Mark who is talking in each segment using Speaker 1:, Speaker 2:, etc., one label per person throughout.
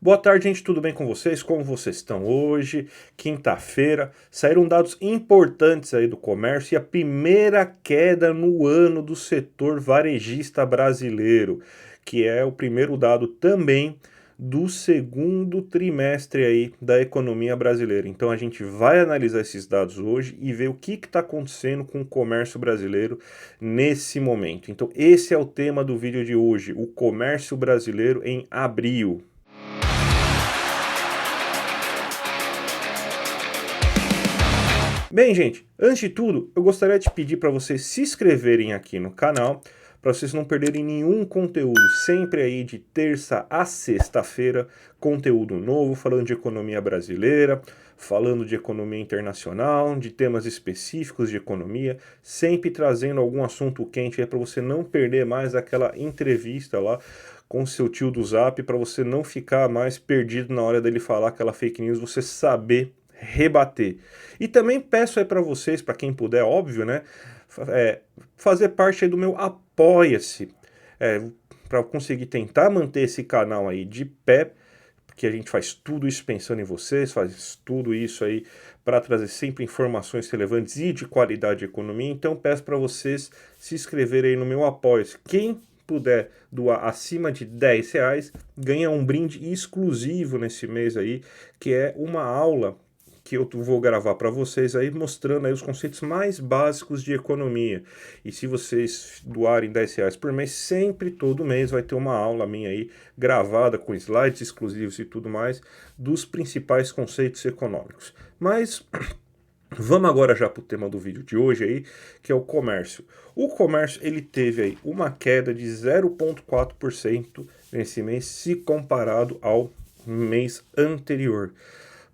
Speaker 1: Boa tarde, gente, tudo bem com vocês? Como vocês estão hoje? Quinta-feira, saíram dados importantes aí do comércio e a primeira queda no ano do setor varejista brasileiro, que é o primeiro dado também do segundo trimestre aí da economia brasileira. Então a gente vai analisar esses dados hoje e ver o que está acontecendo com o comércio brasileiro nesse momento. Então esse é o tema do vídeo de hoje, o comércio brasileiro em abril. Bem, gente, antes de tudo, eu gostaria de pedir para vocês se inscreverem aqui no canal, para vocês não perderem nenhum conteúdo, sempre aí de terça a sexta-feira, conteúdo novo, falando de economia brasileira, falando de economia internacional, de temas específicos de economia, sempre trazendo algum assunto quente aí para você não perder mais aquela entrevista lá com seu tio do Zap, para você não ficar mais perdido na hora dele falar aquela fake news, você saber rebater. E também peço aí para vocês, para quem puder, óbvio, né, fazer parte aí do meu Apoia-se, para conseguir tentar manter esse canal aí de pé, porque a gente faz tudo isso pensando em vocês, faz tudo isso aí para trazer sempre informações relevantes e de qualidade de economia. Então peço para vocês se inscreverem aí no meu Apoia-se. Quem puder doar acima de R$10, ganha um brinde exclusivo nesse mês aí, que é uma aula que eu vou gravar para vocês aí, mostrando aí os conceitos mais básicos de economia. E se vocês doarem R$10 por mês, sempre, todo mês, vai ter uma aula minha aí, gravada com slides exclusivos e tudo mais, dos principais conceitos econômicos. Mas vamos agora já para o tema do vídeo de hoje aí, que é o comércio. O comércio, ele teve aí uma queda de 0,4% nesse mês, se comparado ao mês anterior.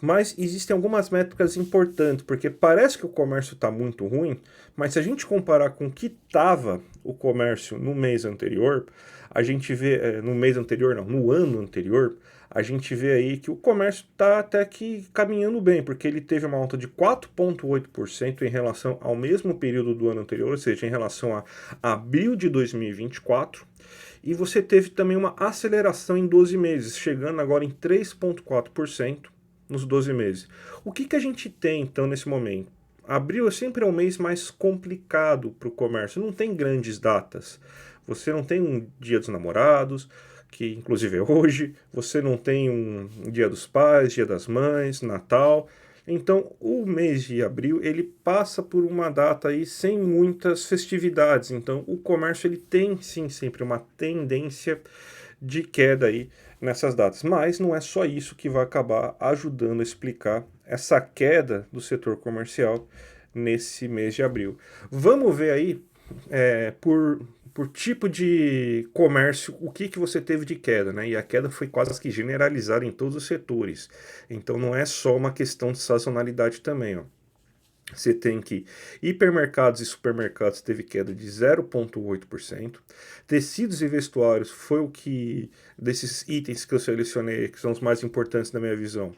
Speaker 1: Mas existem algumas métricas importantes, porque parece que o comércio está muito ruim, mas se a gente comparar com o que estava o comércio no mês anterior, a gente vê, no mês anterior não, no ano anterior, a gente vê aí que o comércio está até que caminhando bem, porque ele teve uma alta de 4,8% em relação ao mesmo período do ano anterior, ou seja, em relação a abril de 2024, e você teve também uma aceleração em 12 meses, chegando agora em 3,4%, nos 12 meses. O que a gente tem, então, nesse momento? Abril é sempre o mês mais complicado para o comércio, não tem grandes datas. Você não tem um Dia dos Namorados, que inclusive é hoje, você não tem um Dia dos Pais, Dia das Mães, Natal. Então, o mês de abril, ele passa por uma data aí sem muitas festividades. Então, o comércio, ele tem sim sempre uma tendência de queda aí nessas datas. Mas não é só isso que vai acabar ajudando a explicar essa queda do setor comercial nesse mês de abril. Vamos ver aí por tipo de comércio o que você teve de queda, né? E a queda foi quase que generalizada em todos os setores. Então não é só uma questão de sazonalidade também, ó. Você tem que hipermercados e supermercados teve queda de 0,8%. Tecidos e vestuários foi o que, desses itens que eu selecionei, que são os mais importantes na minha visão,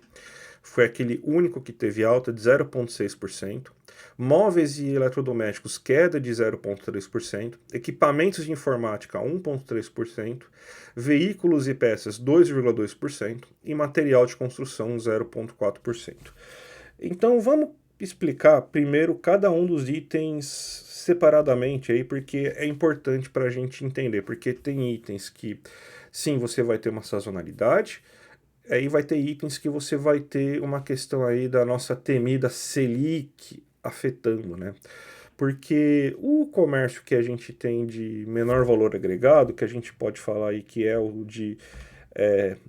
Speaker 1: foi aquele único que teve alta de 0,6%. Móveis e eletrodomésticos, queda de 0,3%. Equipamentos de informática, 1,3%. Veículos e peças, 2,2%. E material de construção, 0,4%. Então vamos explicar primeiro cada um dos itens separadamente aí, porque é importante para a gente entender, porque tem itens que sim, você vai ter uma sazonalidade, aí vai ter itens que você vai ter uma questão aí da nossa temida Selic afetando, né? Porque o comércio que a gente tem de menor valor agregado, que a gente pode falar aí que é o de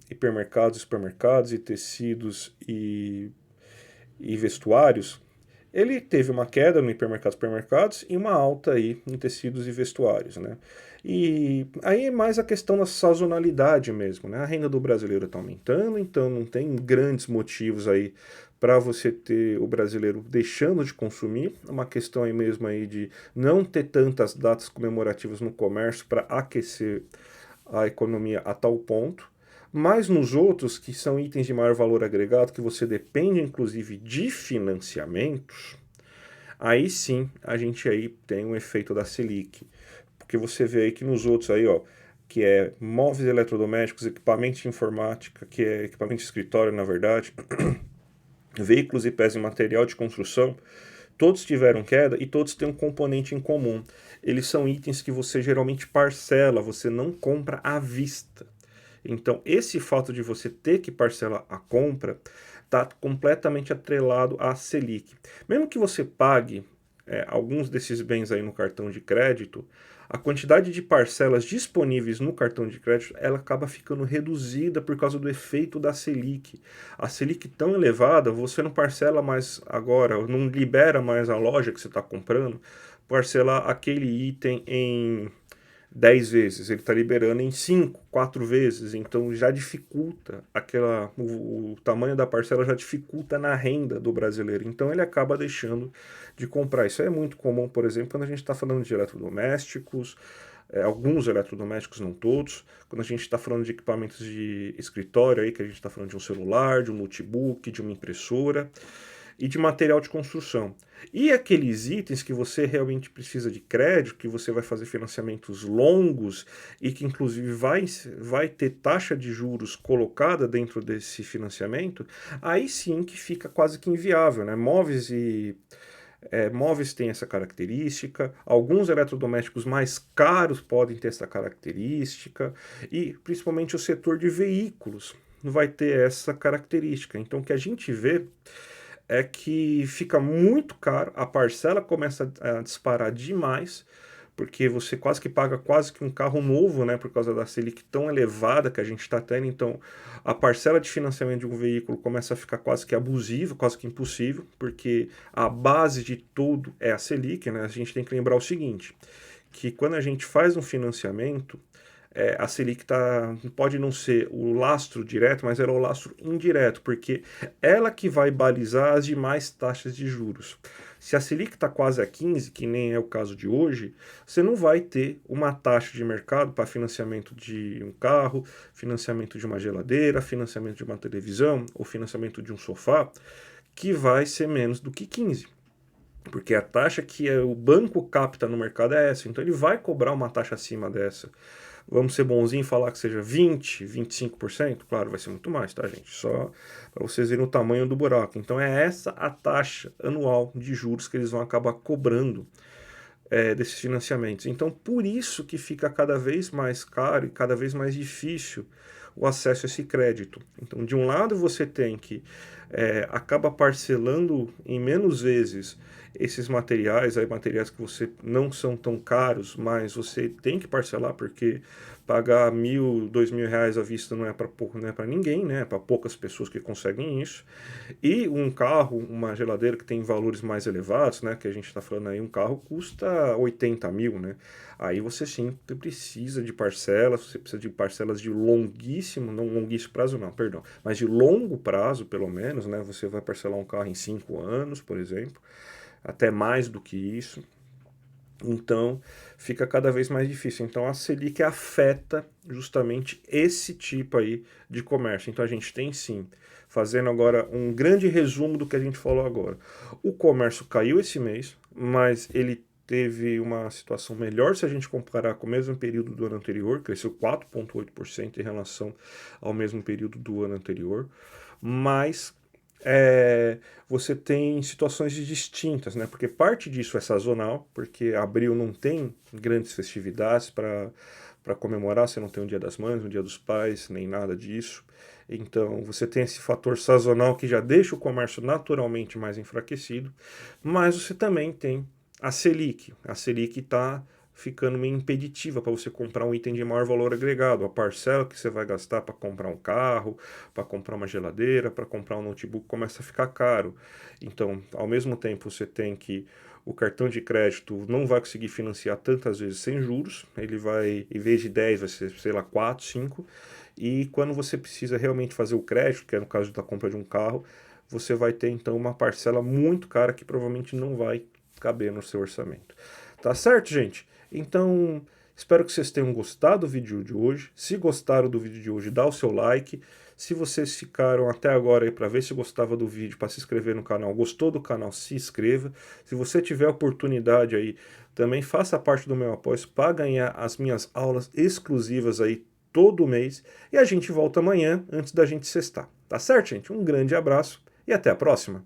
Speaker 1: hipermercados, supermercados e tecidos e vestuários, ele teve uma queda no hipermercados e supermercados e uma alta aí em tecidos e vestuários, né? E aí é mais a questão da sazonalidade mesmo, né? A renda do brasileiro está aumentando, então não tem grandes motivos aí para você ter o brasileiro deixando de consumir, uma questão aí mesmo aí de não ter tantas datas comemorativas no comércio para aquecer a economia a tal ponto. Mas nos outros, que são itens de maior valor agregado, que você depende inclusive de financiamentos, aí sim a gente aí tem um efeito da Selic. Porque você vê aí que nos outros aí, ó, que é móveis eletrodomésticos, equipamentos de informática, que é equipamento de escritório, na verdade, veículos e peças de material de construção, todos tiveram queda e todos têm um componente em comum. Eles são itens que você geralmente parcela, você não compra à vista. Então, esse fato de você ter que parcelar a compra está completamente atrelado à Selic. Mesmo que você pague alguns desses bens aí no cartão de crédito, a quantidade de parcelas disponíveis no cartão de crédito ela acaba ficando reduzida por causa do efeito da Selic. A Selic tão elevada, você não parcela mais agora, não libera mais a loja que você está comprando, parcelar aquele item em 10 vezes, ele está liberando em 5, 4 vezes, então já dificulta o tamanho da parcela já dificulta na renda do brasileiro, então ele acaba deixando de comprar. Isso é muito comum, por exemplo, quando a gente está falando de eletrodomésticos, alguns eletrodomésticos, não todos, quando a gente está falando de equipamentos de escritório, aí, que a gente está falando de um celular, de um notebook, de uma impressora, e de material de construção. E aqueles itens que você realmente precisa de crédito, que você vai fazer financiamentos longos e que inclusive vai ter taxa de juros colocada dentro desse financiamento, aí sim que fica quase que inviável, né? Móveis têm essa característica, alguns eletrodomésticos mais caros podem ter essa característica, e principalmente o setor de veículos vai ter essa característica. Então, o que a gente vê é que fica muito caro, a parcela começa a disparar demais, porque você quase que paga quase que um carro novo, né, por causa da Selic tão elevada que a gente está tendo. Então, a parcela de financiamento de um veículo começa a ficar quase que abusiva, quase que impossível, porque a base de tudo é a Selic, né? A gente tem que lembrar o seguinte, que quando a gente faz um financiamento, a Selic pode não ser o lastro direto, mas ela é o lastro indireto, porque ela que vai balizar as demais taxas de juros. Se a Selic está quase a 15, que nem é o caso de hoje, você não vai ter uma taxa de mercado para financiamento de um carro, financiamento de uma geladeira, financiamento de uma televisão ou financiamento de um sofá, que vai ser menos do que 15. Porque a taxa que o banco capta no mercado é essa, então ele vai cobrar uma taxa acima dessa. Vamos ser bonzinho e falar que seja 20, 25%? Claro, vai ser muito mais, tá, gente? Só para vocês verem o tamanho do buraco. Então é essa a taxa anual de juros que eles vão acabar cobrando desses financiamentos. Então, por isso que fica cada vez mais caro e cada vez mais difícil o acesso a esse crédito. Então, de um lado, você tem que acaba parcelando em menos vezes esses materiais, materiais que você não são tão caros, mas você tem que parcelar porque pagar R$ 1.000, R$ 2.000 à vista não é para pouco, não é para ninguém, né? É para poucas pessoas que conseguem isso. E um carro, uma geladeira que tem valores mais elevados, né? Que a gente está falando aí, um carro custa 80 mil, né? Aí você sim precisa de parcelas, você precisa de parcelas de longuíssimo, não longuíssimo prazo não, perdão, mas de longo prazo pelo menos, né? Você vai parcelar um carro em 5 anos, por exemplo, até mais do que isso. Então, fica cada vez mais difícil. Então, a Selic afeta justamente esse tipo aí de comércio. Então, a gente tem sim, fazendo agora um grande resumo do que a gente falou agora. O comércio caiu esse mês, mas ele teve uma situação melhor se a gente comparar com o mesmo período do ano anterior, cresceu 4,8% em relação ao mesmo período do ano anterior, mas você tem situações distintas, né? Porque parte disso é sazonal, porque abril não tem grandes festividades para comemorar, você não tem o Dia das Mães, o Dia dos Pais, nem nada disso. Então você tem esse fator sazonal que já deixa o comércio naturalmente mais enfraquecido, mas você também tem a Selic. A Selic está ficando meio impeditiva para você comprar um item de maior valor agregado. A parcela que você vai gastar para comprar um carro, para comprar uma geladeira, para comprar um notebook começa a ficar caro. Então, ao mesmo tempo, você tem que o cartão de crédito não vai conseguir financiar tantas vezes sem juros, ele vai, em vez de 10, vai ser, sei lá, 4, 5. E quando você precisa realmente fazer o crédito, que é no caso da compra de um carro, você vai ter então uma parcela muito cara que provavelmente não vai caber no seu orçamento. Tá certo, gente? Então, Espero que vocês tenham gostado do vídeo de hoje. Se gostaram do vídeo de hoje, dá o seu like. Se vocês ficaram até agora aí para ver se gostava do vídeo, para se inscrever no canal, gostou do canal, se inscreva. Se você tiver a oportunidade aí, também faça parte do meu apoio para ganhar as minhas aulas exclusivas aí todo mês. E a gente volta amanhã, antes da gente sextar. Tá certo, gente? Um grande abraço e até a próxima.